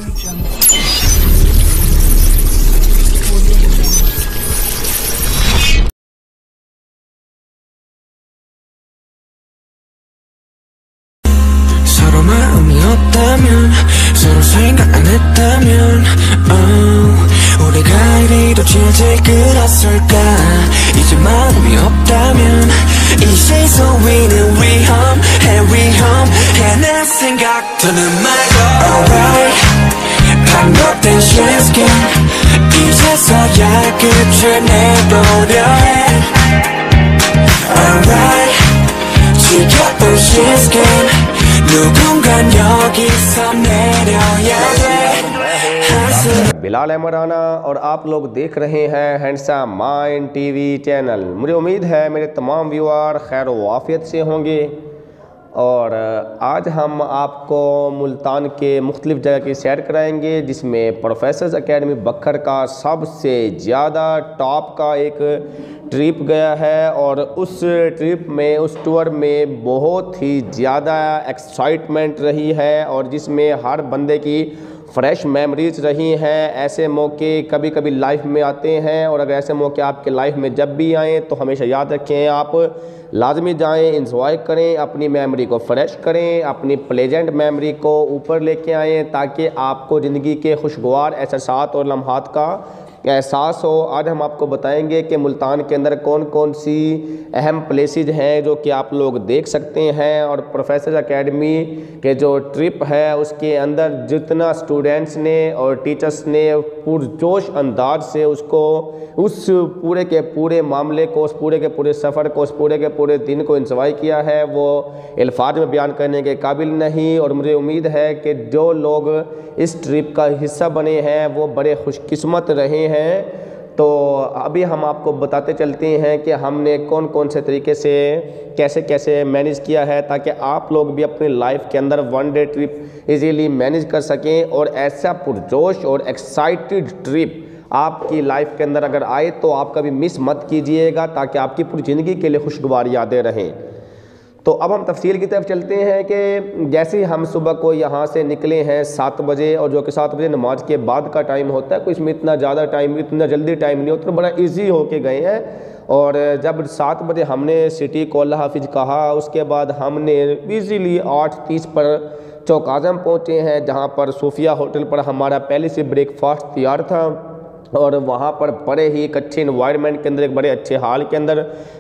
서로 마음이 없다면 서로 생각 안 했다면 우리가 이리도 질질 끌었을까. 이제 마음이 없다면 이 세상 위는 위험해 내 생각 더는 말고 alright 반복된 시스템 이제서야 끝을 내보려 해 alright 지겨운 시스템 누군간 여기서 내려야 돼। Bilal Ahmad Rana और आप लोग देख रहे हैं हैंडसम माइंड टीवी चैनल। मुझे उम्मीद है मेरे तमाम व्यूअर खैर वाफियत से होंगे और आज हम आपको मुल्तान के मुख्तलिफ़ जगह की सैर कराएंगे, जिसमें प्रोफेसर्स एकेडमी बखर का सबसे ज़्यादा टॉप का एक ट्रिप गया है और उस ट्रिप में उस टूर में बहुत ही ज़्यादा एक्साइटमेंट रही है और जिसमें हर बंदे की फ्रेश मेमोरीज रही हैं। ऐसे मौके कभी कभी लाइफ में आते हैं और अगर ऐसे मौके आपके लाइफ में जब भी आएँ तो हमेशा याद रखें आप लाजमी जाएं, इंजॉय करें, अपनी मेमोरी को फ्रेश करें, अपनी प्लेजेंट मेमोरी को ऊपर लेके आएँ ताकि आपको ज़िंदगी के खुशगवार एहसास और लम्हात का एहसास हो। आज हम आपको बताएंगे कि मुल्तान के अंदर कौन कौन सी अहम प्लेसेस हैं जो कि आप लोग देख सकते हैं और प्रोफेसर एकेडमी के जो ट्रिप है उसके अंदर जितना स्टूडेंट्स ने और टीचर्स ने पुरजोश अंदाज से उसको उस पूरे के पूरे मामले को, उस पूरे के पूरे सफ़र को, उस पूरे के पूरे दिन को इंजॉय किया है वो अल्फाज में बयान करने के काबिल नहीं। और मुझे उम्मीद है कि जो लोग इस ट्रिप का हिस्सा बने हैं वो बड़े खुशकिस्मत रहे हैं। तो अभी हम आपको बताते चलते हैं कि हमने कौन कौन से तरीके से कैसे कैसे मैनेज किया है ताकि आप लोग भी अपनी लाइफ के अंदर one day trip easily manage कर सकें और ऐसा पुरजोश और एक्साइटेड ट्रिप आपकी लाइफ के अंदर अगर आए तो आप कभी मिस मत कीजिएगा ताकि आपकी पूरी ज़िंदगी के लिए खुशगवार यादें रहें। तो अब हम तफसील की तरफ चलते हैं कि जैसे ही हम सुबह को यहाँ से निकले हैं 7 बजे और जो कि 7 बजे नमाज के बाद का टाइम होता है, कोई इसमें इतना ज़्यादा टाइम, इतना जल्दी टाइम नहीं होता, तो बड़ा इजी होके गए हैं। और जब 7 बजे हमने सिटी को अल्लाह हाफिज़ कहा उसके बाद हमने ईज़िली 8:30 पर चौक आज़म पहुँचे हैं, जहाँ पर सूफिया होटल पर हमारा पहले से ब्रेकफास्ट तैयार था और वहाँ पर बड़े ही एक अच्छे इन्वायरमेंट के अंदर एक बड़े अच्छे हाल के अंदर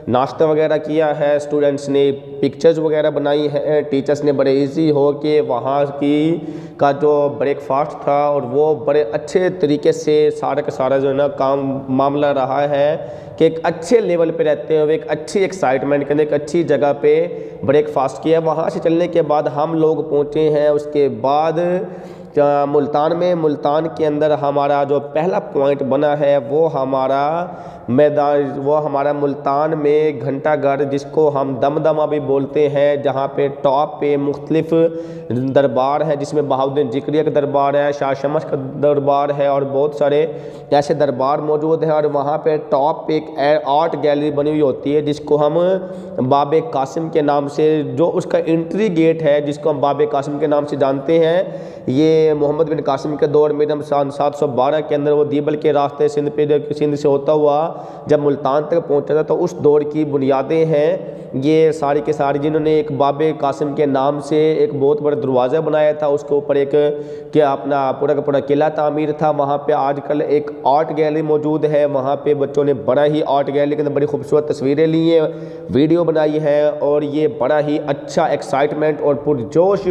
नाश्ता वगैरह किया है। स्टूडेंट्स ने पिक्चर्स वगैरह बनाई है, टीचर्स ने बड़े इजी हो के वहाँ की का जो ब्रेकफास्ट था और वो बड़े अच्छे तरीके से सारा का सारा जो है ना काम मामला रहा है कि एक अच्छे लेवल पे रहते हुए एक अच्छी एक्साइटमेंट के अंदर एक अच्छी जगह पे ब्रेकफास्ट किया। वहाँ से चलने के बाद हम लोग पहुँचे हैं उसके बाद मुल्तान में। मुल्तान के अंदर हमारा जो पहला पॉइंट बना है वो हमारा मैदान, वो हमारा मुल्तान में घंटा घर जिसको हम दमदमा भी बोलते हैं, जहाँ पे टॉप पे मुख्तलिफ दरबार है, जिसमें बहाउद्दीन ज़िक्रिया का दरबार है, शाह शमस का दरबार है और बहुत सारे ऐसे दरबार मौजूद हैं। और वहाँ पे टॉप पे एक आर्ट गैलरी बनी हुई होती है जिसको हम बाबे कासिम के नाम से, जो उसका एंट्री गेट है जिसको हम बाबे कासिम के नाम से जानते हैं। ये मोहम्मद बिन कासिम के दौर में जब 712 के अंदर वो दीबल के रास्ते सिंध से होता हुआ जब मुल्तान तक पहुंचा था, तो उस दौर की बुनियादें हैं ये सारी के सारी, जिन्होंने एक बाबे कासिम के नाम से एक बहुत बड़ा दरवाज़ा बनाया था, उसके ऊपर एक क्या अपना पूरा का पूरा किला तामीर था। वहाँ पे आजकल एक आर्ट गैलरी मौजूद है, वहाँ पे बच्चों ने बड़ा ही आर्ट गैलरी के अंदर बड़ी खूबसूरत तस्वीरें ली हैं, वीडियो बनाई है और ये बड़ा ही अच्छा एक्साइटमेंट और पुरजोश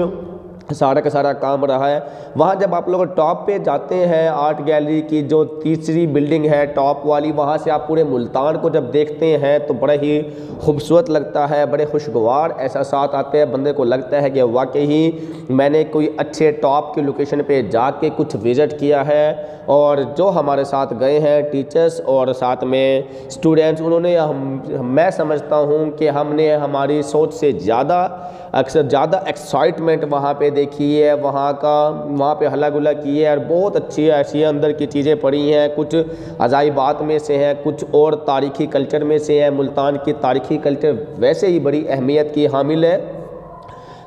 सारा का सारा काम रहा है। वहाँ जब आप लोग टॉप पे जाते हैं, आर्ट गैलरी की जो तीसरी बिल्डिंग है टॉप वाली, वहाँ से आप पूरे मुल्तान को जब देखते हैं तो बड़ा ही खूबसूरत लगता है, बड़े खुशगवार एहसास आते हैं। बंदे को लगता है कि वाकई ही मैंने कोई अच्छे टॉप की लोकेशन पे जाके कुछ विज़िट किया है। और जो हमारे साथ गए हैं टीचर्स और साथ में स्टूडेंट्स, उन्होंने मैं समझता हूँ कि हमने हमारी सोच से ज़्यादा एक्साइटमेंट वहाँ पे देखी है, वहाँ पे हल्ला गुल्ला की है और बहुत अच्छी ऐसी अंदर की चीज़ें पड़ी हैं। कुछ अजाइबात में से हैं, कुछ और तारीख़ी कल्चर में से है। मुल्तान की तारीख़ी कल्चर वैसे ही बड़ी अहमियत की हामिल है।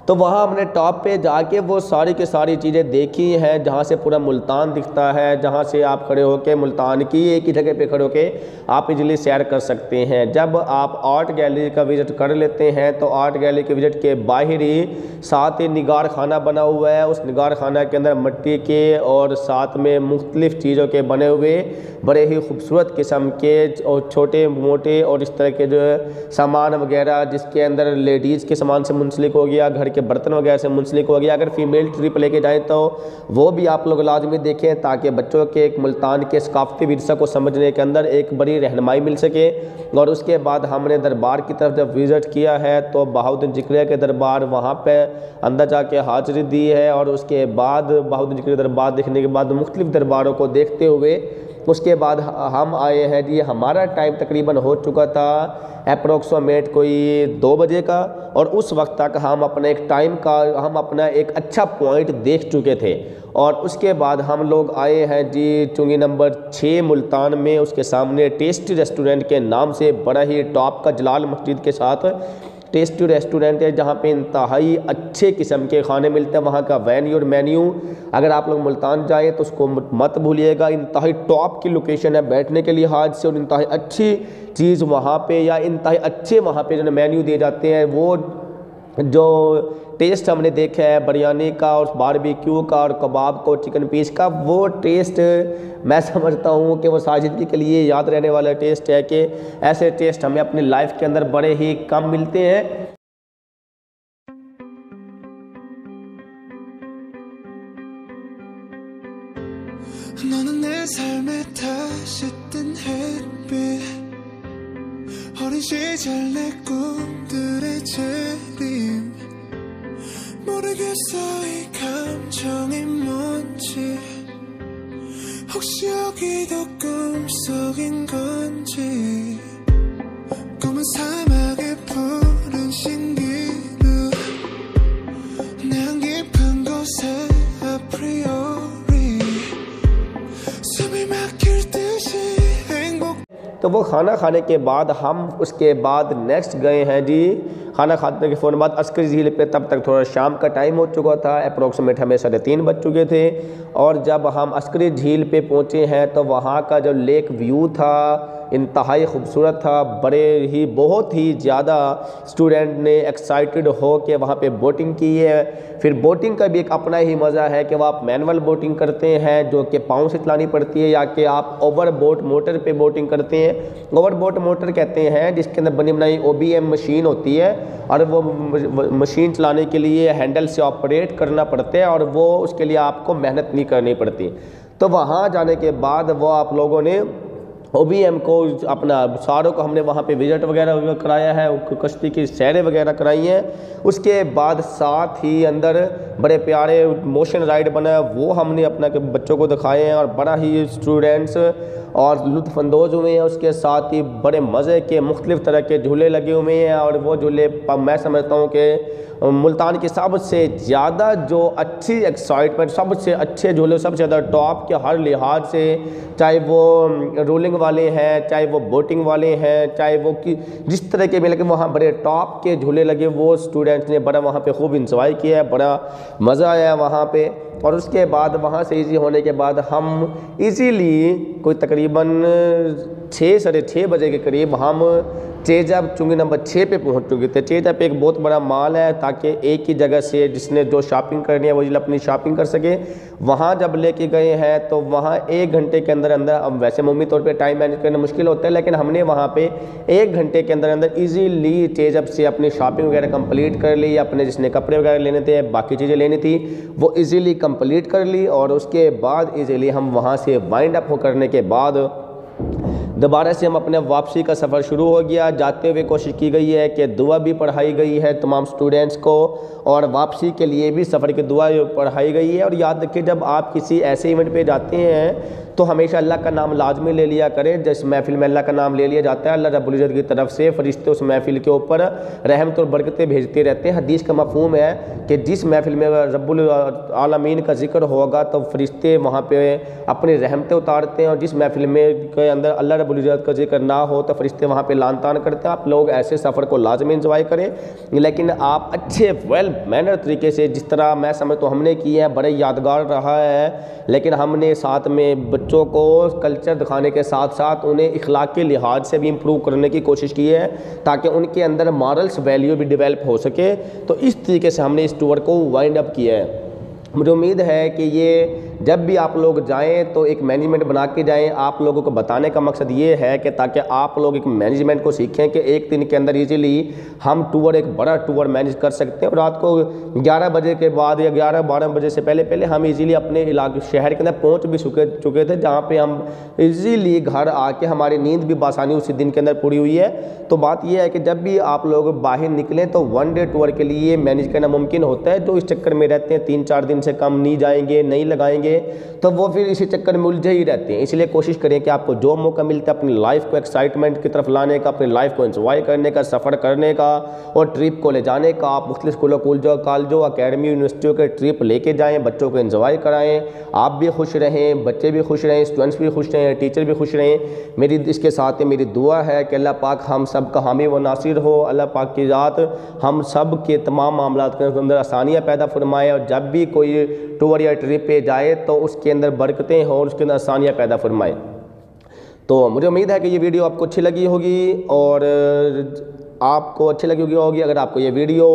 तो वहाँ हमने टॉप पे जाके वो सारी की सारी चीज़ें देखी हैं, जहाँ से पूरा मुल्तान दिखता है, जहाँ से आप खड़े होके मुल्तान की एक ही जगह पे खड़े होके आप इजीली सैर कर सकते हैं। जब आप आर्ट गैलरी का विज़िट कर लेते हैं तो आर्ट गैलरी के विज़िट के बाहर ही साथ ही निगार खाना बना हुआ है। उस निगार खाना के अंदर मिट्टी के और साथ में मुख्तलिफ़ चीज़ों के बने हुए बड़े ही खूबसूरत किस्म के और छोटे मोटे और इस तरह के जो सामान वगैरह, जिसके अंदर लेडीज़ के सामान से मुंसलिक हो गया, घर के बर्तन वगैरह से मुंसलिक हो गया। अगर फीमेल ट्रिप लेके जाएं तो वो भी आप लोग लाजमी देखें, ताकि बच्चों के एक मुल्तान के सकाफ़ती विरसा को समझने के अंदर एक बड़ी रहनुमाई मिल सके। और उसके बाद हमने दरबार की तरफ जब विज़िट किया है तो बहाउद्दीन ज़िक्रिया के दरबार वहाँ पे अंदर जाके हाज़िरी दी है। और उसके बाद बहाउद्दीन ज़िक्रिया दरबार देखने के बाद मुख्तलिफ़ दरबारों को देखते हुए उसके बाद हम आए हैं जी। हमारा टाइम तकरीबन हो चुका था अप्रोक्सीमेट कोई 2 बजे का, और उस वक्त तक हम अपने एक टाइम का हम अपना एक अच्छा पॉइंट देख चुके थे। और उसके बाद हम लोग आए हैं जी चुंगी नंबर 6 मुल्तान में, उसके सामने टेस्टी रेस्टोरेंट के नाम से बड़ा ही टॉप का जलाल मस्जिद के साथ टेस्टी रेस्टोरेंट है, जहाँ पे इंतहाई अच्छे किस्म के खाने मिलते हैं। वहाँ का वेन्यू और मेन्यू अगर आप लोग मुल्तान जाएँ तो उसको मत भूलिएगा। इंतहाई टॉप की लोकेशन है बैठने के लिहाज से, और इंतहाई अच्छी चीज़ वहाँ पे या इंतहाई अच्छे वहाँ पे जो मेन्यू दिए जाते हैं, वो जो टेस्ट हमने देखा है बिरयानी का और बारबेक्यू का और कबाब को चिकन पीस का, वो टेस्ट मैं समझता हूँ कि वो साजिदगी के लिए याद रहने वाला टेस्ट है कि ऐसे टेस्ट हमें अपनी लाइफ के अंदर बड़े ही कम मिलते हैं। 너는 내 삶에 다시 뜬 햇빛 어린 시절 내 꿈들의 재림 모르겠어 이 감정이 뭔지 혹시 여기도 꿈속인 건지 꿈은 사막의 푸른 신기루 내 안 깊은 곳에 아프리오리 숨이 막힐 듯이 행복। तो वो खाना खाने के बाद हम उसके बाद नेक्स्ट गए हैं जी। खाना खाने के फ़ौरन बाद अस्करी झील पे, तब तक थोड़ा शाम का टाइम हो चुका था, अप्रोक्सीमेट हमें 3:30 बज चुके थे। और जब हम अस्करी झील पे पहुँचे हैं तो वहाँ का जो लेक व्यू था इंतहाई खूबसूरत था। बड़े ही बहुत ही ज़्यादा स्टूडेंट ने एक्साइटेड हो के वहाँ पे बोटिंग की है। फिर बोटिंग का भी एक अपना ही मज़ा है कि वह आप मैनुअल बोटिंग करते हैं जो कि पाँव से चलानी पड़ती है, या कि आप ओवर बोट मोटर पे बोटिंग करते हैं। ओवर बोट मोटर कहते हैं जिसके अंदर बनी बनाई OBM मशीन होती है, और वो मशीन चलाने के लिए हैंडल से ऑपरेट करना पड़ता है, और वो उसके लिए आपको मेहनत नहीं करनी पड़ती। तो वहाँ जाने के बाद वो आप लोगों ने OBM को अपना सारों को हमने वहाँ पे विजिट वगैरह कराया है, कश्ती की सैरें वगैरह कराई हैं। उसके बाद साथ ही अंदर बड़े प्यारे मोशन राइड बना है, वो हमने अपना बच्चों को दिखाए हैं, और बड़ा ही स्टूडेंट्स और लुत्फ़अंदोज़ हुए हैं। उसके साथ ही बड़े मज़े के मुख्तलिफ़ तरह के झूले लगे हुए हैं, और वो झूले मैं समझता हूँ कि मुल्तान की सबसे ज़्यादा जो अच्छी एक्साइटमेंट, सबसे अच्छे झूले, सबसे ज़्यादा टॉप के हर लिहाज से, चाहे वो रोलिंग वाले हैं, चाहे वो बोटिंग वाले हैं, चाहे वो कि जिस तरह के मिले, वहाँ बड़े टॉप के झूले लगे, वो स्टूडेंट्स ने बड़ा वहाँ पे खूब इंजॉय किया है, बड़ा मज़ा आया वहाँ पे। और उसके बाद वहाँ से इजी होने के बाद हम इजीली कोई तकरीबन 6 साढ़े 6 बजे के करीब हम चेजब चुंगी नंबर 6 पे पहुँच चुके थे। चेजब एक बहुत बड़ा मॉल है, ताकि एक ही जगह से जिसने जो शॉपिंग करनी है वो अपनी शॉपिंग कर सके। वहाँ जब लेके गए हैं तो वहाँ 1 घंटे के अंदर अंदर, अब वैसे मम्मी तौर पे टाइम मैनेज करना मुश्किल होता है, लेकिन हमने वहाँ पे 1 घंटे के अंदर अंदर ईजीली चेजब से अपनी शॉपिंग वगैरह कंप्लीट कर ली। अपने जिसने कपड़े वगैरह लेने थे, बाकी चीज़ें लेनी थी, वो ईजीली कंप्लीट कर ली। और उसके बाद ईजीली हम वहाँ से वाइंड अप करने के बाद दोबारा से हम अपने वापसी का सफ़र शुरू हो गया। जाते हुए कोशिश की गई है कि दुआ भी पढ़ाई गई है तमाम स्टूडेंट्स को, और वापसी के लिए भी सफ़र की दुआ पढ़ाई गई है। और याद रखिए, जब आप किसी ऐसे इवेंट पे जाते हैं तो हमेशा अल्लाह का नाम लाजमी ले लिया करें। जिस महफ़िल में अल्लाह का नाम ले लिया जाता है, अल्लाह रब्बुल इज़्ज़त की तरफ से फ़रिश्ते उस महफ़िल के ऊपर रहमत और बरकतें भेजते रहते हैं। हदीस का मफ़हूम है कि जिस महफ़िल में रब्बुल आलमीन का जिक्र होगा तो फ़रिश्ते वहाँ पे अपनी रहमतें उतारते हैं, और जिस महफ़िल में के अंदर अल्लाह अगर बुजुर्ग का जिक्र ना हो तो फरिश्ते वहाँ पे लान तान करते हैं। आप लोग ऐसे सफ़र को लाजमी इंजॉय करें, लेकिन आप अच्छे वेल मैनर तरीके से, जिस तरह मैं समझ तो हमने किया है, बड़े यादगार रहा है। लेकिन हमने साथ में बच्चों को कल्चर दिखाने के साथ साथ उन्हें इखलाक के लिहाज से भी इम्प्रूव करने की कोशिश की है, ताकि उनके अंदर मॉरल्स वैल्यू भी डेवलप हो सके। तो इस तरीके से हमने इस टूर को वाइंड अप किया है। मुझे उम्मीद है कि ये जब भी आप लोग जाएं तो एक मैनेजमेंट बना के जाएं। आप लोगों को बताने का मकसद ये है कि ताकि आप लोग एक मैनेजमेंट को सीखें कि एक दिन के अंदर इजीली हम टूर, एक बड़ा टूर मैनेज कर सकते हैं। और रात को 11 बजे के बाद या 11-12 बजे से पहले हम इजीली अपने इलाके शहर के अंदर पहुँच भी चुके थे, जहाँ पर हम इजीली घर आके हमारी नींद भी बासानी उसी दिन के अंदर पूरी हुई है। तो बात यह है कि जब भी आप लोग बाहर निकलें तो 1 डे टूर के लिए मैनेज करना मुमकिन होता है। जो इस चक्कर में रहते हैं 3-4 दिन से कम नहीं जाएंगे, नहीं लगाएंगे, तो वो फिर इसी चक्कर में उलझे ही रहते हैं। इसलिए कोशिश करें कि आपको जो मौका मिलता है अपनी लाइफ को एक्साइटमेंट की तरफ लाने का, अपनी लाइफ को एंजॉय करने का, सफ़र करने का और ट्रिप को ले जाने का, आप मुख्तलिफ स्कूलों, कॉलेजों, अकेडमी, यूनिवर्सिटियों के ट्रिप लेके जाएँ, बच्चों को एंजॉय कराएँ। आप भी खुश रहें, बच्चे भी खुश रहें, स्टूडेंट्स भी खुश रहें, टीचर भी खुश रहें। मेरी इसके साथ ही मेरी दुआ है कि अल्लाह पाक हम सब का हामी व नासिर हो। अल्लाह पाक की ज़ात हम सब के तमाम मामलात के अंदर आसानियाँ पैदा फरमाए, और जब भी कोई टूर या ट्रिप पे जाए तो उसके अंदर बरकतें हो और उसके अंदर आसानियाँ पैदा फरमाए। तो मुझे उम्मीद है कि ये वीडियो आपको अच्छी लगी होगी और आपको अच्छी लगी होगी। अगर आपको ये वीडियो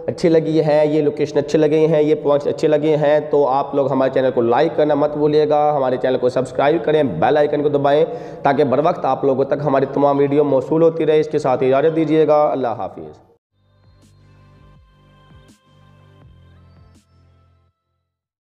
अच्छी लगी है, ये लोकेशन अच्छे लगे हैं, ये पॉइंट्स अच्छे लगे हैं, तो आप लोग हमारे चैनल को लाइक करना मत भूलिएगा। हमारे चैनल को सब्सक्राइब करें, बेल आइकन को दबाएं, ताकि बर वक्त आप लोगों तक हमारी तमाम वीडियो मौसूल होती रहे। इसके साथ इजाज़त दीजिएगा। अल्लाह हाफिज़।